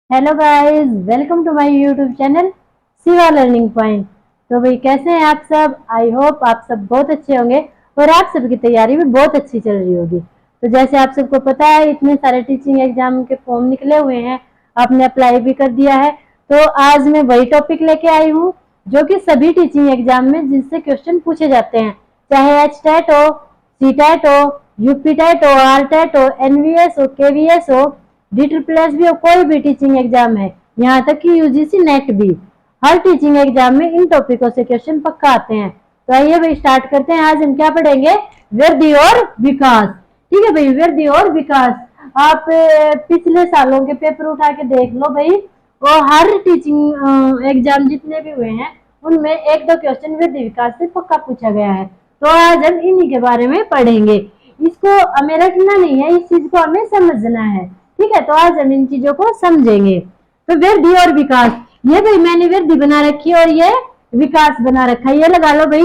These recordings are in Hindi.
Hello guys, welcome to my YouTube channel Shiva learning point. तो भाई कैसे हैं आप सब? आई होप आप सब बहुत अच्छे होंगे और आप सबकी तैयारी भी बहुत अच्छी चल रही होगी। तो जैसे आप सबको पता है, इतने सारे टीचिंग एग्जाम के फॉर्म निकले हुए हैं, आपने अप्लाई भी कर दिया है। तो आज मैं वही टॉपिक लेके आई हूँ जो कि सभी टीचिंग एग्जाम में जिससे क्वेश्चन पूछे जाते हैं, चाहे एच टेट हो, सी टेट हो, यूपी टेट हो, आर टेट हो, एनवीएस हो, केवीएस हो, डी ट्रिपल एस भी हो, कोई भी टीचिंग एग्जाम है, यहाँ तक कि यूजीसी नेट भी, हर टीचिंग एग्जाम में इन टॉपिकों से क्वेश्चन पक्का आते हैं। तो आइए भाई स्टार्ट करते हैं। आज हम क्या पढ़ेंगे? वृद्धि और विकास। ठीक है भाई, वृद्धि और विकास। आप पिछले सालों के पेपर उठा के देख लो भाई, वो हर टीचिंग एग्जाम जितने भी हुए हैं उनमें एक दो क्वेश्चन वृद्धि विकास से पक्का पूछा गया है। तो आज हम इन्हीं के बारे में पढ़ेंगे। इसको हमें रटना नहीं है, इस चीज को हमें समझना है। ठीक है, तो आज हम इन चीजों को समझेंगे। तो वृद्धि और विकास, ये भाई मैंने वृद्धि बना रखी है और ये विकास बना रखा है। ये लगा लो भाई,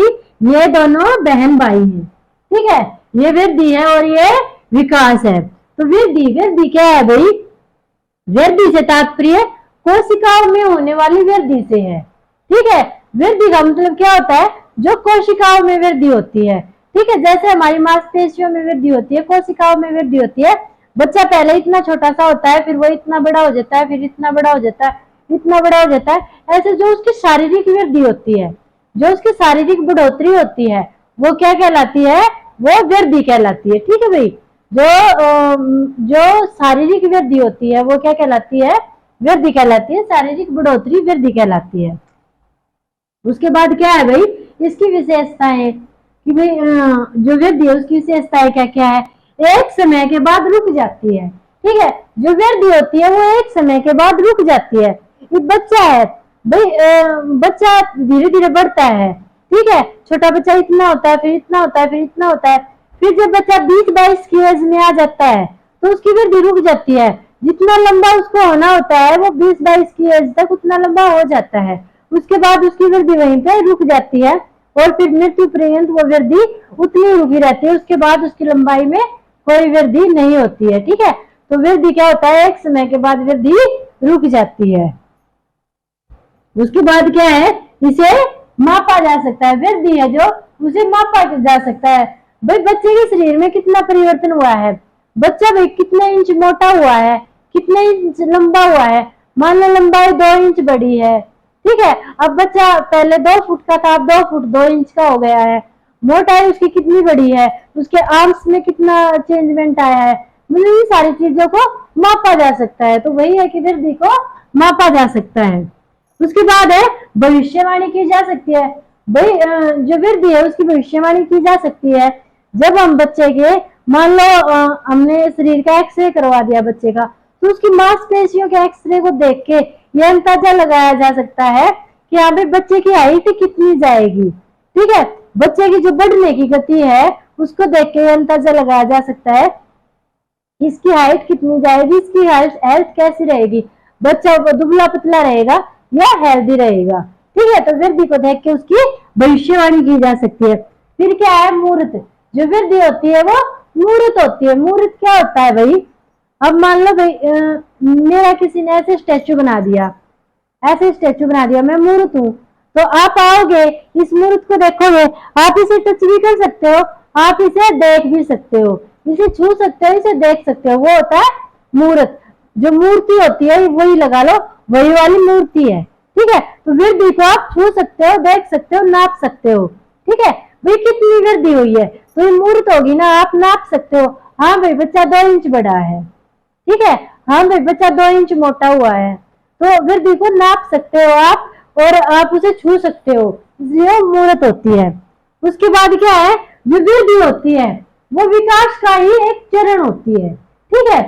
ये दोनों बहन भाई हैं। ठीक है, ये वृद्धि है और ये विकास है। तो वृद्धि वृद्धि क्या है भाई? वृद्धि से तात्पर्य कोशिकाओं में होने वाली वृद्धि से है। ठीक है, वृद्धि का मतलब क्या होता है? जो कोशिकाओं में वृद्धि होती है। ठीक है, जैसे हमारी मांसपेशियों में वृद्धि होती है, कोशिकाओं में वृद्धि होती है। बच्चा पहले इतना छोटा सा होता है, फिर वो इतना बड़ा हो जाता है, फिर इतना बड़ा हो जाता है, इतना बड़ा हो जाता है। ऐसे जो उसकी शारीरिक वृद्धि होती है, जो उसकी शारीरिक बढ़ोतरी होती है, वो क्या कहलाती है? वो वृद्धि कहलाती है। ठीक है भाई, जो शारीरिक वृद्धि होती है वो क्या कहलाती है? वृद्धि कहलाती है। शारीरिक बढ़ोतरी वृद्धि कहलाती है। उसके बाद क्या है भाई? इसकी विशेषताएं कि भाई जो वृद्धि है उसकी विशेषताएं क्या क्या है? एक समय के बाद रुक जाती है। ठीक है, जो वृद्धि होती है वो एक समय के बाद रुक जाती है। ये बच्चा है भाई, बच्चा धीरे धीरे बढ़ता है। ठीक है, छोटा बच्चा इतना होता है, फिर इतना होता है, फिर इतना होता है। फिर जब बच्चा 20-22 की एज में आ जाता है तो उसकी वृद्धि रुक जाती है। जितना लंबा उसको होना होता है वो 20-22 की एज तक उतना लंबा हो जाता है। उसके बाद उसकी वृद्धि वहीं पे रुक जाती है और फिर मृत्यु पर्यंत वो वृद्धि उतनी रुकी रहती है। उसके बाद उसकी लंबाई में कोई वृद्धि नहीं होती है। ठीक है, तो वृद्धि क्या होता है? एक समय के बाद वृद्धि रुक जाती है। उसके बाद क्या है? इसे मापा जा सकता है। वृद्धि है जो, उसे मापा जा सकता है। भाई बच्चे के शरीर में कितना परिवर्तन हुआ है, बच्चा भाई कितने इंच मोटा हुआ है, कितने इंच लंबा हुआ है। मान लो लंबाई 2 इंच बढ़ी है। ठीक है, अब बच्चा पहले 2 फुट का था, अब 2 फुट 2 इंच का हो गया है। मोटाई उसकी कितनी बढ़ी है, उसके आर्म्स में कितना चेंजमेंट आया है। मतलब ये सारी चीजों को मापा जा सकता है। तो वही है कि वृद्धि को मापा जा सकता है। उसके बाद है भविष्यवाणी की जा सकती है। भाई जो वृद्धि है उसकी भविष्यवाणी की जा सकती है। जब हम बच्चे के, मान लो हमने शरीर का एक्सरे करवा दिया बच्चे का, तो उसकी मांसपेशियों के एक्सरे को देख के यह अंदाजा लगाया जा सकता है कि यहाँ पे बच्चे की हाइट कितनी जाएगी। ठीक है, बच्चे की जो बढ़ने की गति है उसको देख के अंदाजा लगाया जा सकता है इसकी हाइट कितनी जाएगी, इसकी हेल्थ कैसी रहेगी, बच्चा दुबला पतला रहेगा या हेल्दी रहेगा। ठीक है, तो वृद्धि को देख के उसकी भविष्यवाणी की जा सकती है। फिर क्या है? मूर्त। जो वृद्धि होती है वो मूर्त होती है। मूर्त क्या होता है भाई? अब मान लो भाई मेरा किसी ने ऐसे स्टेचू बना दिया, ऐसे स्टेचू बना दिया, मैं मूर्त हूँ। तो आप आओगे, इस मूर्त को देखोगे, आप इसे टच भी कर सकते हो, आप इसे देख भी सकते हो, इसे छू सकते हो, इसे देख सकते हो। वो होता है मूर्त। जो मूर्ति होती है वही लगा लो, वही वाली मूर्ति है। ठीक है, तो वृद्धि को आप छू सकते हो, देख सकते हो, नाप सकते हो। ठीक है भाई, कितनी वृद्धि हुई है तो ये मूर्त होगी ना, आप नाप सकते हो। हाँ भाई बच्चा 2 इंच बड़ा है। ठीक है, हाँ भाई बच्चा 2 इंच मोटा हुआ है। तो वृद्धि को नाप सकते हो आप और आप उसे छू सकते हो, इसलिए मूर्त होती है। उसके बाद क्या है? जो वृद्धि होती है वो विकास का ही एक चरण होती है। ठीक है,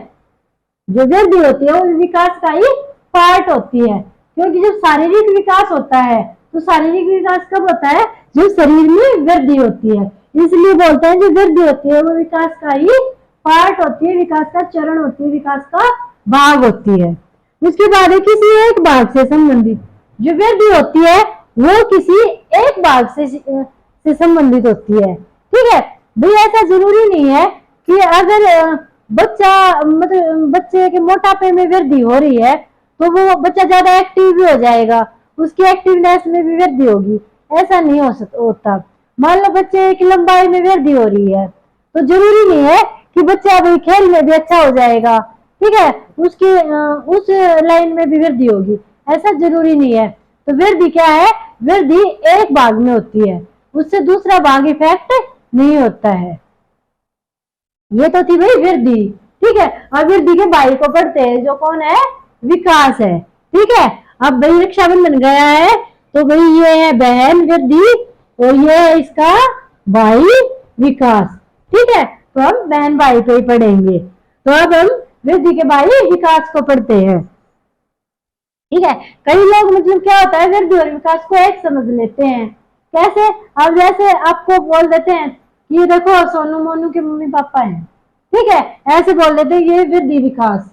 जो वृद्धि होती है वो विकास का ही पार्ट होती है। क्योंकि जब शारीरिक विकास होता है तो शारीरिक विकास कब होता है? जो शरीर में वृद्धि होती है। इसलिए बोलते हैं जो वृद्धि होती है वो विकास का ही पार्ट होती है, विकास का चरण होती है, विकास का भाग होती है। उसके बाद है किसी एक भाग से संबंधित। जो वृद्धि होती है वो किसी एक भाग से संबंधित होती है। ठीक है भाई, ऐसा जरूरी नहीं है कि अगर बच्चा मतलब बच्चे के मोटापे में वृद्धि हो रही है तो वो बच्चा ज्यादा एक्टिव भी हो जाएगा, उसकी एक्टिवनेस में भी वृद्धि होगी। ऐसा नहीं होता। मान लो बच्चे की लंबाई में वृद्धि हो रही है, तो जरूरी नहीं है कि बच्चा अभी खेल में भी अच्छा हो जाएगा, ठीक है, उसकी उस लाइन में भी वृद्धि होगी, ऐसा जरूरी नहीं है। तो वृद्धि क्या है, वृद्धि एक भाग में होती है, उससे दूसरा भाग इफेक्ट नहीं होता है। ये तो थी भाई वृद्धि, ठीक है। अब वृद्धि के भाई को पढ़ते हैं, जो कौन है, विकास है, ठीक है। अब भाई रक्षाबंधन गया है, तो भाई ये है बहन वृद्धि और ये है इसका भाई विकास, ठीक है। तो हम बहन भाई को ही पढ़ेंगे। तो अब हम वृद्धि के भाई विकास को पढ़ते हैं, ठीक है। कई लोग मतलब क्या होता है, वृद्धि और विकास को एक समझ लेते हैं। कैसे, अब जैसे आपको बोल देते हैं कि देखो सोनू मोनू के मम्मी पापा हैं, ठीक है, ऐसे बोल देते हैं ये वृद्धि विकास।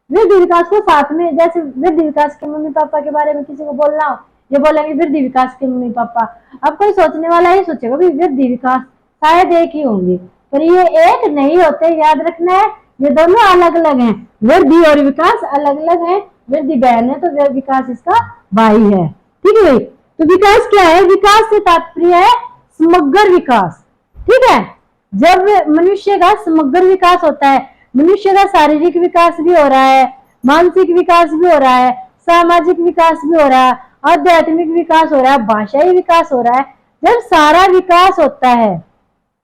वृद्धि विकास को साथ में, जैसे वृद्धि विकास के मम्मी पापा के बारे में किसी को बोलना हो, ये बोलेंगे वृद्धि विकास के मम्मी पापा। अब कोई सोचने वाला ही सोचेगा भी वृद्धि विकास शायद एक ही होंगे, पर ये एक नहीं होते, याद रखना है, ये दोनों अलग अलग हैं। वृद्धि और विकास अलग अलग हैं। वृद्धि बहन है तो विकास इसका भाई है, ठीक है भाई। तो विकास क्या है, विकास से तात्पर्य है समग्र विकास, ठीक है। जब मनुष्य का समग्र विकास होता है, मनुष्य का शारीरिक विकास भी हो रहा है, मानसिक विकास भी हो रहा है, सामाजिक विकास भी हो रहा है, आध्यात्मिक विकास हो रहा है, भाषाई विकास हो रहा है। जब सारा विकास होता है,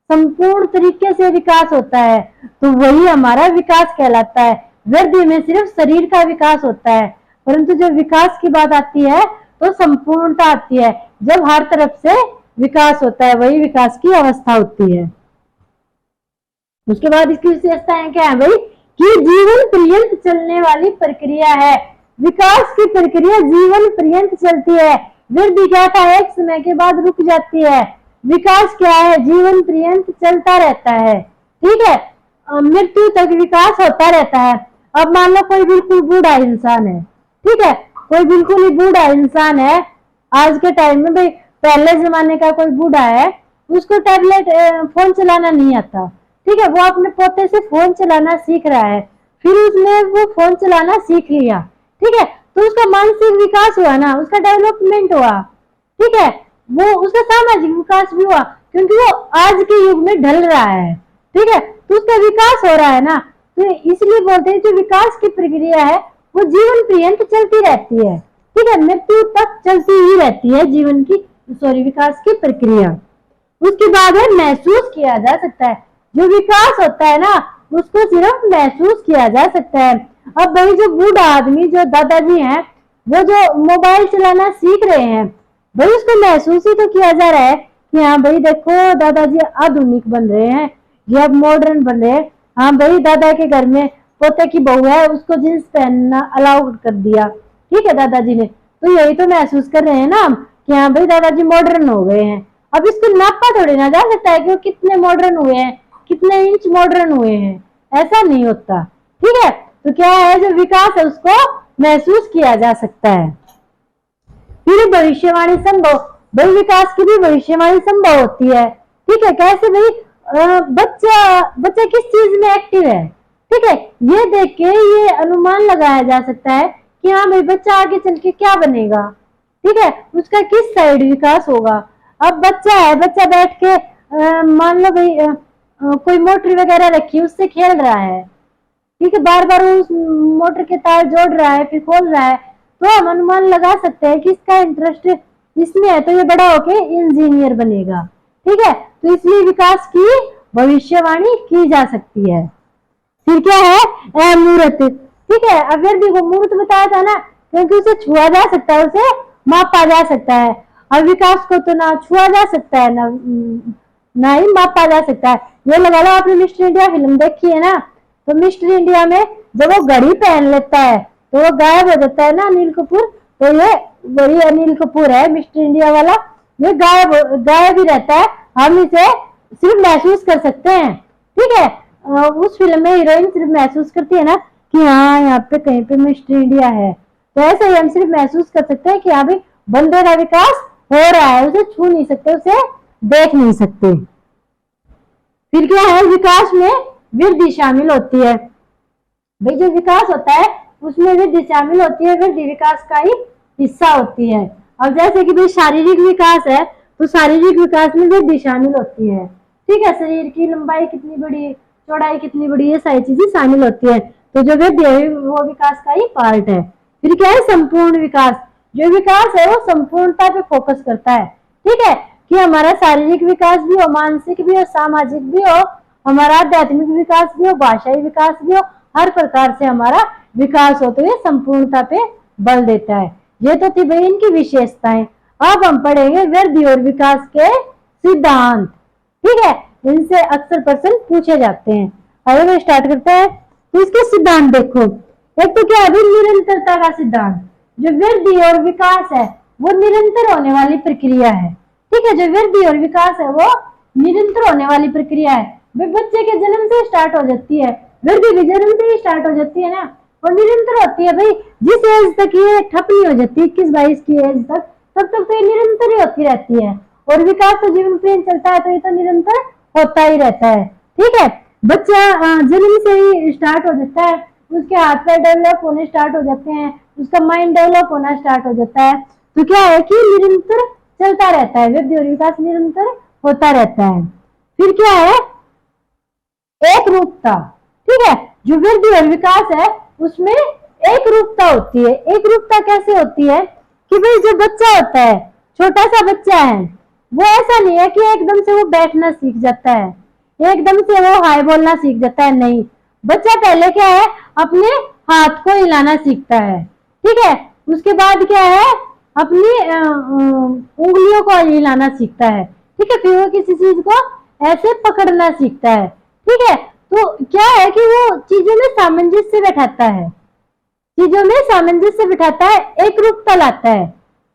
संपूर्ण तरीके से विकास होता है, तो वही हमारा विकास कहलाता है। वृद्धि में सिर्फ शरीर का विकास होता है, परंतु जब विकास की बात आती है तो संपूर्णता आती है। जब हर तरफ से विकास होता है, वही विकास की अवस्था होती है। उसके बाद इसकी विशेषताएं क्या है भाई, कि जीवन पर्यंत चलने वाली प्रक्रिया है। विकास की प्रक्रिया जीवन पर्यंत चलती है। वृद्धि क्या था, एक समय के बाद रुक जाती है। विकास क्या है, जीवन पर्यंत चलता रहता है, ठीक है। मृत्यु तक विकास होता रहता है। अब मान लो कोई बिल्कुल बूढ़ा इंसान है, ठीक है, कोई बिल्कुल ही बूढ़ा इंसान है आज के टाइम में, भाई पहले जमाने का कोई बूढ़ा है, उसको टैबलेट फोन चलाना नहीं आता, ठीक है, वो अपने पोते से फोन चलाना सीख रहा है, फिर उसने वो फोन चलाना सीख लिया, ठीक है, तो उसका मानसिक विकास हुआ ना, उसका डेवलपमेंट हुआ, ठीक है, वो उसका सामाजिक विकास भी हुआ, क्योंकि वो आज के युग में ढल रहा है, ठीक है, तो उसका विकास हो रहा है ना। तो इसलिए बोलते हैं जो विकास की प्रक्रिया है वो जीवन पर्यंत चलती रहती है, ठीक है, मृत्यु तक चलती ही रहती है जीवन की विकास की प्रक्रिया। उसके बाद है महसूस किया जा सकता है। जो विकास होता है ना उसको सिर्फ महसूस किया जा सकता है। अब भाई जो बूढ़ा आदमी, जो दादाजी हैं, वो जो मोबाइल चलाना सीख रहे हैं, भाई उसको महसूस ही तो किया जा रहा है कि हाँ भाई देखो दादाजी आधुनिक बन रहे हैं, ये अब मॉडर्न बन रहे हैं। हाँ भाई दादा के घर में पोते की बहू है, उसको जींस पहनना अलाउ कर दिया, ठीक है दादाजी ने, तो यही तो महसूस कर रहे हैं ना हम कि हाँ भाई दादाजी मॉडर्न हो गए हैं। अब इसको नापा थोड़ी ना जा सकता है कि वो कितने मॉडर्न हुए हैं, कितने इंच मॉडर्न हुए हैं, ऐसा नहीं होता, ठीक है। तो क्या है, जो विकास है उसको महसूस किया जा सकता है। फिर भविष्यवाणी संभव, भाई विकास की भी भविष्यवाणी संभव होती है, ठीक है। कैसे भाई, बच्चा किस चीज में एक्टिव है, ठीक है, ये देख के ये अनुमान लगाया जा सकता है कि हाँ भाई बच्चा आगे चल के क्या बनेगा, ठीक है, उसका किस साइड विकास होगा। अब बच्चा है, बच्चा बैठ के मान लो भाई कोई मोटर वगैरह रखी उससे खेल रहा है, ठीक है, बार बार उस मोटर के तार जोड़ रहा है फिर खोल रहा है, तो हम अनुमान लगा सकते हैं कि इसका इंटरेस्ट इसमें है, तो ये बड़ा होके इंजीनियर बनेगा, ठीक है। तो इसलिए विकास की भविष्यवाणी की जा सकती है। फिर क्या है, अमूर्त, ठीक है। अभ्यर्थी को मूर्त बताया था ना, क्योंकि उसे छुआ जा सकता है, उसे मापा जा सकता है। और विकास को तो ना छुआ जा सकता है ना ही मापा जा सकता है। ये लगा लो आपने मिस्टर इंडिया फिल्म देखी है ना, तो मिस्टर इंडिया में जब वो घड़ी पहन लेता है तो वो गायब हो जाता है ना अनिल कपूर, तो ये वही अनिल कपूर है मिस्टर इंडिया वाला, ये गायब ही रहता है, हम इसे सिर्फ महसूस कर सकते हैं, ठीक है। उस फिल्म में हीरोइन सिर्फ महसूस करती है ना कि हाँ यहाँ पे कहीं पे मिस्टर इंडिया है, तो ऐसे ही हम सिर्फ महसूस कर सकते हैं कि हाँ भाई बंदे का विकास हो रहा है, उसे छू नहीं सकते, उसे देख नहीं सकते। फिर क्या है, विकास में वृद्धि शामिल होती है। भाई जो विकास होता है उसमें वृद्धि शामिल होती है, वृद्धि विकास का ही हिस्सा होती है। अब जैसे कि भाई शारीरिक विकास है, तो शारीरिक विकास में वृद्धि शामिल होती है, ठीक है। शरीर की लंबाई कितनी बड़ी, चौड़ाई कितनी बड़ी, ये सारी चीजें शामिल होती है। तो जो वृद्धि है वो विकास का ही पार्ट है। फिर क्या है, संपूर्ण विकास। जो विकास है वो संपूर्णता पे फोकस करता है, ठीक है, कि हमारा शारीरिक विकास भी हो, मानसिक भी हो, सामाजिक भी हो, हमारा आध्यात्मिक विकास भी हो, भाषाई विकास भी हो, हर प्रकार से हमारा विकास हो, तो ये संपूर्णता पे बल देता है। ये तो थी भाई इनकी विशेषताएं। अब हम पढ़ेंगे वृद्धि और विकास के सिद्धांत, ठीक है। इनसे अक्सर प्रश्न पूछे जाते हैं। अगर स्टार्ट करते हैं तो इसके सिद्धांत देखो। एक तो क्या है, निरंतरता का सिद्धांत। जो वृद्धि और विकास है वो निरंतर होने वाली प्रक्रिया है, ठीक है। जो वृद्धि और विकास है वो निरंतर होने वाली प्रक्रिया है। वे बच्चे के जन्म से स्टार्ट हो जाती है, वृद्धि भी जन्म से ही स्टार्ट हो जाती है ना, और निरंतर होती है भाई। जिस एज तक ये ठप नहीं हो जाती, 21-22 की एज तक, तब तक तो ये निरंतर ही होती रहती है। और विकास तो जीवन प्रेम चलता है, तो ये तो निरंतर होता ही रहता है, ठीक है। बच्चा जन्म से ही स्टार्ट हो जाता है, उसके हाथ पैर डेवलप होने स्टार्ट हो जाते हैं, उसका माइंड डेवलप होना स्टार्ट हो जाता है। तो क्या है कि निरंतर चलता रहता है, वृद्धि और विकास निरंतर होता रहता है। फिर क्या है, एक रूपता, ठीक है। जो वृद्धि और विकास है उसमें एक रूपता होती है। एक रूपता कैसे होती है कि भाई जो बच्चा होता है, छोटा सा बच्चा है, वो ऐसा नहीं है कि एकदम से वो बैठना सीख जाता है, एकदम से वो हाय बोलना सीख जाता है, नहीं। बच्चा पहले क्या है, अपने हाथ को हिलाना सीखता है, ठीक है। उसके बाद क्या है, अपनी उंगलियों को हिलाना सीखता है, ठीक है। फिर वो किसी चीज को ऐसे पकड़ना सीखता है, ठीक है। तो क्या है कि वो चीजों में सामंजस्य बैठाता है, चीजों में सामंजस्य बिठाता है, एक रूपता लाता है,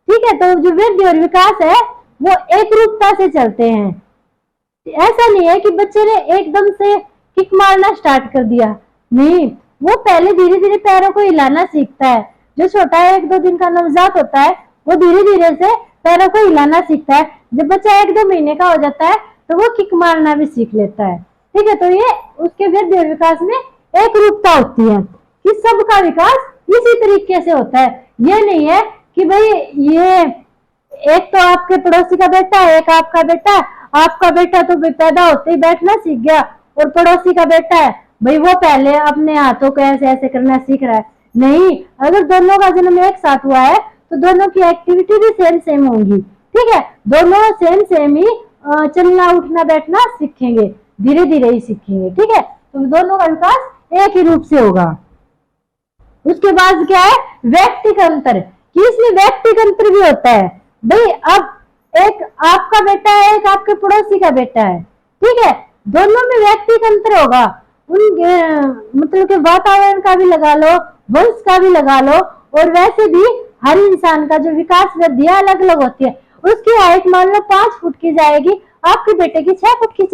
ठीक है। तो जो वृद्धि और विकास है वो एक रूपता से चलते हैं। ऐसा नहीं है कि बच्चे ने एकदम से किक मारना स्टार्ट कर दिया, नहीं। वो पहले धीरे धीरे पैरों को हिलाना सीखता है। जो छोटा है, 1-2 दिन का नवजात होता है, वो धीरे धीरे से पैरों को हिलाना सीखता है। जब बच्चा 1-2 महीने का हो जाता है तो वो किक मारना भी सीख लेता है, ठीक है। तो ये उसके वृद्धि और विकास में एक रूपता होती है कि सबका विकास इसी तरीके से होता है। ये नहीं है कि भाई ये एक तो आपके पड़ोसी का बेटा है, एक आपका बेटा है, आपका बेटा तो पैदा होते ही बैठना सीख गया, और पड़ोसी का बेटा है भाई वो पहले अपने हाथों को ऐसे ऐसे करना सीख रहा है, नहीं। अगर दोनों का जन्म एक साथ हुआ है तो दोनों की एक्टिविटी भी सेम सेम होंगी, ठीक है। दोनों सेम सेम ही चलना उठना बैठना सीखेंगे, धीरे धीरे ही सीखेंगे, ठीक है। तो दोनों का विकास एक ही रूप से होगा। उसके बाद क्या है, व्यक्तिगत अंतर, कि इसमें व्यक्तिगत अंतर भी होता है भाई। अब एक आपका बेटा है, एक आपके पड़ोसी का बेटा है, ठीक है। दोनों में व्यक्तिगत अंतर होगा, उन मतलब के वातावरण का भी लगा लो, वंश का भी लगा लो, और वैसे भी हर इंसान का जो विकास वृद्धि अलग अलग होती है। उसकी हाइट मान लो 5 फुट की जाएगी, आपके बेटे की 6 फुट की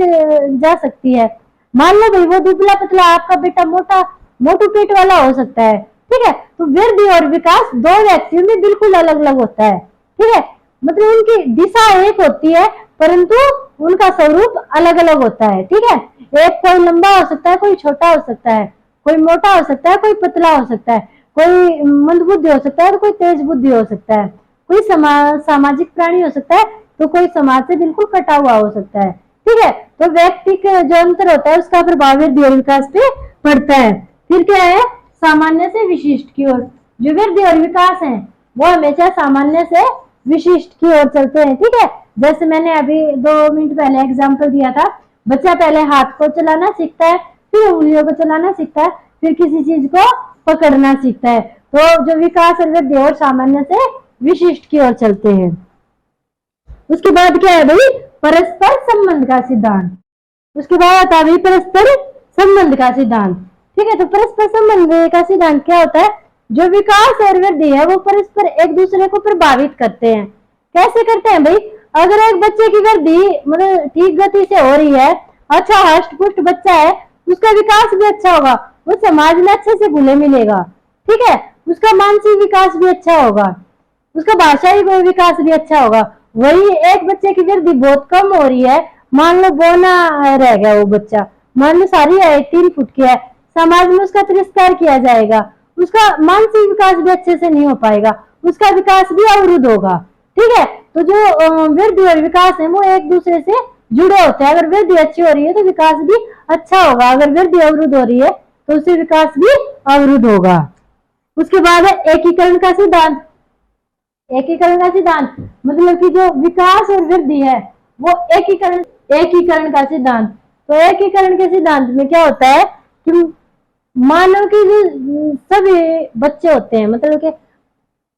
जा सकती है। मान लो भाई वो दुबला पतला, आपका बेटा मोटू पेट वाला हो सकता है, ठीक है। तो वृद्धि और विकास 2 व्यक्तियों में बिल्कुल अलग अलग होता है, ठीक है। मतलब उनकी दिशा एक होती है परंतु उनका स्वरूप अलग अलग होता है, ठीक है। एक कोई लंबा हो सकता है, कोई छोटा हो सकता है, कोई मोटा हो सकता है, कोई पतला हो सकता है, कोई मंदबुद्धि हो सकता है तो कोई तेज बुद्धि हो सकता है, कोई सामाजिक प्राणी हो सकता है तो कोई समाज से बिल्कुल कटा हुआ हो सकता है, ठीक है। तो व्यक्ति का जो अंतर होता है उसका प्रभाव वृद्धि और विकास पे पड़ता है। फिर क्या है, सामान्य से विशिष्ट की ओर। जो वृद्धि और विकास है वो हमेशा सामान्य से विशिष्ट की ओर चलते हैं, ठीक है। जैसे मैंने अभी 2 मिनट पहले एग्जाम्पल दिया था, बच्चा पहले हाथ को चलाना सीखता है, फिर उंगलियों को चलाना सीखता है, फिर किसी चीज को पकड़ना सीखता है। तो जो विकास और वृद्धि और सामान्य से विशिष्ट की ओर चलते हैं। उसके बाद क्या है भाई, परस्पर संबंध का सिद्धांत। उसके बाद आता है परस्पर संबंध का सिद्धांत, ठीक है। तो परस्पर संबंध का सिद्धांत क्या होता है, जो विकास और वृद्धि है वो परस्पर एक दूसरे को प्रभावित करते हैं। कैसे करते हैं भाई, अगर एक बच्चे की वृद्धि मतलब ठीक गति से हो रही है, अच्छा हष्ट पुष्ट बच्चा है, उसका विकास भी अच्छा होगा, वो समाज में अच्छे से घुले मिलेगा, ठीक है। उसका मानसिक विकास भी अच्छा होगा, उसका भाषाई विकास भी अच्छा होगा। वही एक बच्चे की वृद्धि बहुत कम हो रही है, मान लो बौना रह गया वो बच्चा, मान लो सारी 3 फुट की है, समाज में उसका तिरस्कार किया जाएगा, उसका मानसिक विकास भी अच्छे से नहीं हो पाएगा, उसका विकास भी अवरुद्ध होगा। ठीक है, तो जो वृद्धि और विकास है वो एक दूसरे से जुड़े होते हैं। अगर वृद्धि अच्छी हो रही है तो विकास भी अच्छा होगा, अगर वृद्धि अवरुद्ध हो रही है तो उससे विकास भी अवरुद्ध होगा। उसके बाद है एकीकरण का सिद्धांत। एकीकरण का सिद्धांत मतलब कि जो विकास और वृद्धि है वो एकीकरण का सिद्धांत। तो एकीकरण के सिद्धांत में क्या होता है कि मानव की जो सभी बच्चे होते हैं, मतलब कि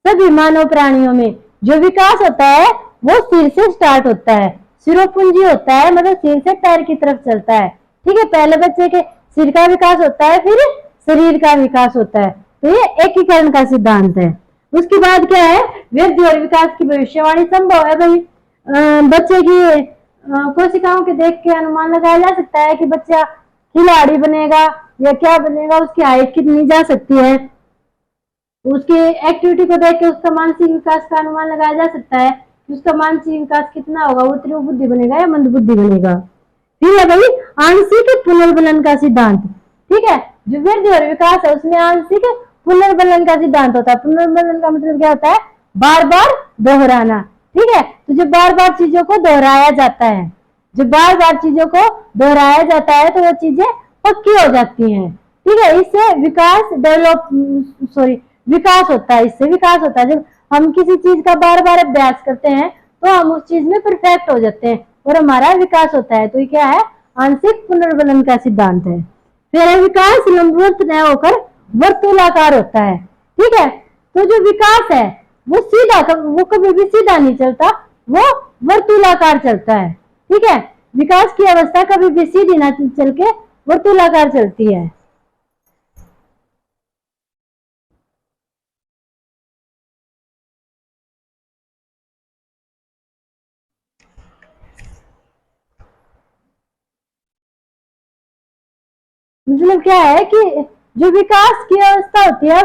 सभी मानव प्राणियों में जो विकास होता है वो सिर से स्टार्ट होता है, सिरोपुंजी होता है, मतलब सिर से पैर की तरफ चलता है। ठीक है, पहले बच्चे के सिर का विकास होता है, फिर शरीर का विकास होता है। तो ये एकीकरण का सिद्धांत है। उसके बाद क्या है, वृद्धि और विकास की भविष्यवाणी संभव है भाई। बच्चे की कोशिकाओं के देख के अनुमान लगाया जा सकता है कि बच्चा खिलाड़ी बनेगा या क्या बनेगा, उसकी हाइट कितनी जा सकती है, उसकी एक्टिविटी को देख के उसका मानसिक विकास का अनुमान लगाया जा सकता है कि उसका मानसिक विकास कितना होगा, वो तीव्र बुद्धि बनेगा या मंद बुद्धि बनेगा। ठीक है भाई, आंशिक पुनर्बलन का सिद्धांत। ठीक है, जो वृद्धि और विकास है उसमें आंशिक पुनर्बलन का सिद्धांत होता है। पुनर्बलन का मतलब क्या होता है, बार बार दोहराना। ठीक है, तो जब बार बार चीजों को दोहराया जाता है, जब बार बार चीजों को दोहराया जाता है तो वो चीजें पक्की हो जाती हैं। ठीक है, इससे विकास होता है, इससे विकास होता है। जब हम किसी चीज का बार बार अभ्यास करते हैं तो हम उस चीज में परफेक्ट हो जाते हैं और हमारा विकास होता है। तो ये क्या है, आंशिक पुनर्बलन का सिद्धांत है। फिर विकास लंबवत न होकर वर्तुलाकार होता है। ठीक है, तो जो विकास है वो सीधा, वो कभी भी सीधा नहीं चलता, वो वर्तुलाकार चलता है। ठीक है, विकास की अवस्था कभी भी सीधी ना चल के वर्तुलाकार चलती है। मतलब क्या है कि जो विकास की अवस्था होती है,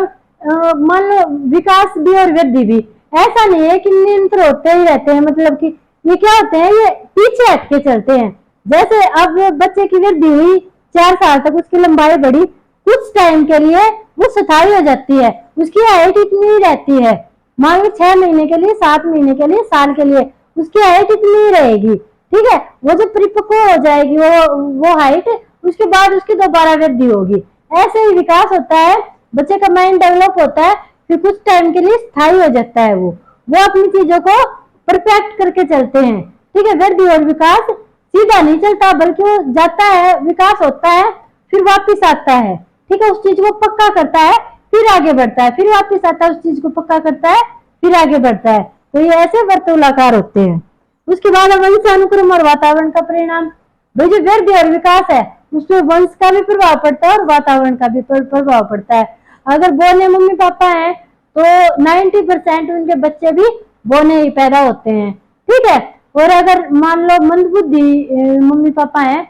मान लो विकास भी और वृद्धि भी ऐसा नहीं है कि निरंतर होते ही रहते हैं। मतलब कि ये क्या होते हैं, ये पीछे हट के चलते हैं। जैसे अब बच्चे की वृद्धि हुई, 4 साल तक उसकी लंबाई बढ़ी, कुछ टाइम के लिए वो स्थायी हो जाती है, उसकी हाइट इतनी ही रहती है। मान लो 6 महीने के लिए, 7 महीने के लिए, साल के लिए उसकी हाइट इतनी ही रहेगी। ठीक है, वो जब परिपक्व हो जाएगी वो हाइट, उसके बाद उसकी दोबारा वृद्धि होगी। ऐसे ही विकास होता है, बच्चे का माइंड डेवलप होता है, फिर कुछ टाइम के लिए स्थायी हो जाता है, वो अपनी चीजों को परफेक्ट करके चलते हैं। ठीक है, वृद्धि और विकास सीधा नहीं चलता, बल्कि वो जाता है, विकास होता है, फिर वापिस आता है। ठीक है, उस चीज को पक्का करता है, फिर आगे बढ़ता है, फिर वापिस आता है, उस चीज को पक्का करता है, फिर आगे बढ़ता है। तो ये ऐसे वर्तुलाकार होते हैं। उसके बाद वंश अनुक्रम और वातावरण का परिणाम। भाई जो वृद्धि और विकास है उसमें वंश का भी प्रभाव पड़ता है और वातावरण का भी प्रभाव पड़ता है। अगर बौने मम्मी पापा हैं तो 90% उनके बच्चे भी बौने ही पैदा होते हैं। ठीक है, और अगर मान लो मंद बुद्धि मम्मी पापा हैं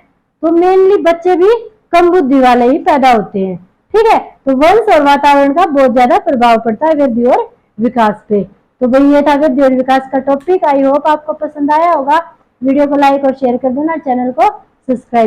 तो मेनली बच्चे भी कम बुद्धि वाले ही पैदा होते हैं। ठीक है, तो वंश और वातावरण का बहुत ज्यादा प्रभाव पड़ता है वृद्धि और विकास पे। तो भाई ये था वृद्धि और विकास का टॉपिक। आई होप आपको पसंद आया होगा। वीडियो को लाइक और शेयर कर देना, चैनल को सब्सक्राइब